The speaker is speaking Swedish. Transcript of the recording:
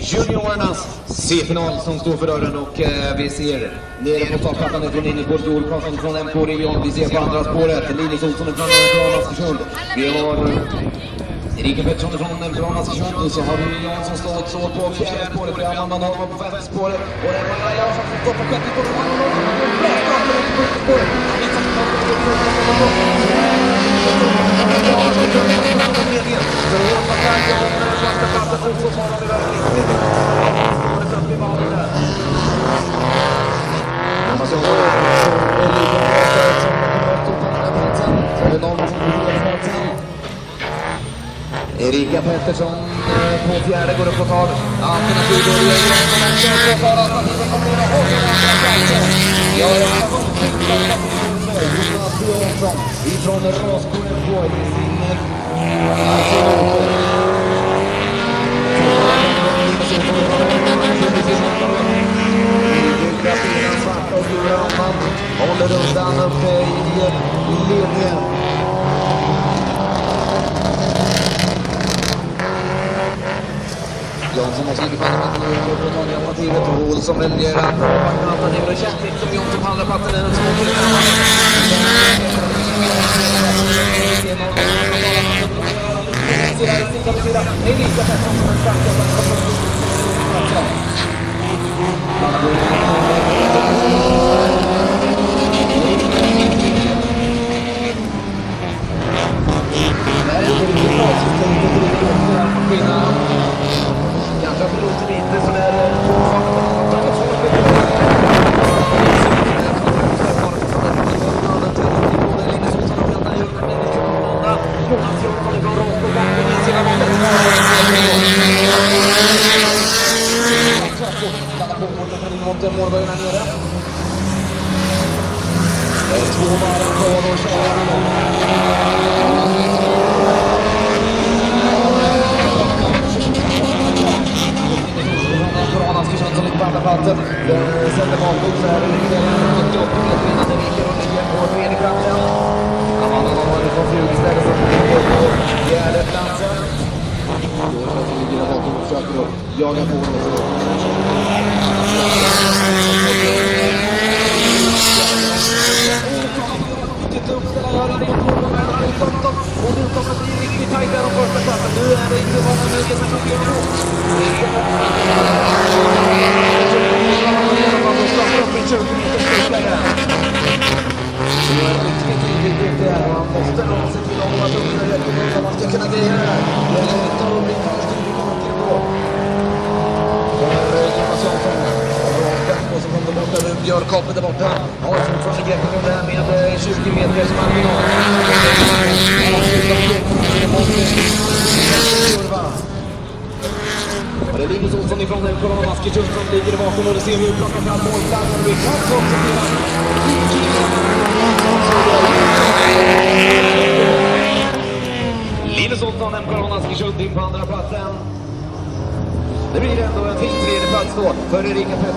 juniorernas C-final som står för dörren och vi ser nere på startplattan från Innerspåret Joel Karlsson från MK Region. Vi ser på andra spåret Linus Olsson från Askersund. Vi har Erika Pettersson från Askersund och så har vi Jansson står på fjärde spåret. Vi har Amanda Norman på femte spåret och det är Maja Jansson som står på sjätte spåret. Erika Pettersson på fjärde går upp och tar alternativ och regeringen tar alternativet kommer in och ifrån Raskogen på håller undan uppe i ledningen. Jansson måste ligga på andra plattan och på tag i alternativet och Olsson väljer att backa alternativet och känns inte som Jansson på andra plattan än en små kanske låter lite sådär målböjorna nere. Det är 2 varv kvar och köra. Askersund som ligger på andra platsen. Sätter bakom så här. Det är 98 meter innan det viker och ligger på tredje platsen. Amanda Norman från Flugstäder som ligger på fjärde platsen. Då ligger där bakom och försöker att jaga på och nu kommer det bli riktigt tajt där om första platsen. Nu är det inte många möjligheter som sker på. Man startar upp en 20 meter sträcka där. Det är riktigt tidigt där. Man måste nog se till att hålla tungarna rätt om man ska kunna greja det här. Det är inte att bli först i marken då. För Jonas Jansson. Och så kommer det borta nu. Björkhoppet där borta. Har fortfarande greppet om det här med 20 meters marginal. Det är Linus Olsson ifrån den Corona Askersund som ligger i bakom och det ser vi hur klockan fram målplatsen. Vi kan också Linus Olsson, den Corona Askersund in på andra platsen. Det blir ändå en fin tredje plats då för Erika Pettersson.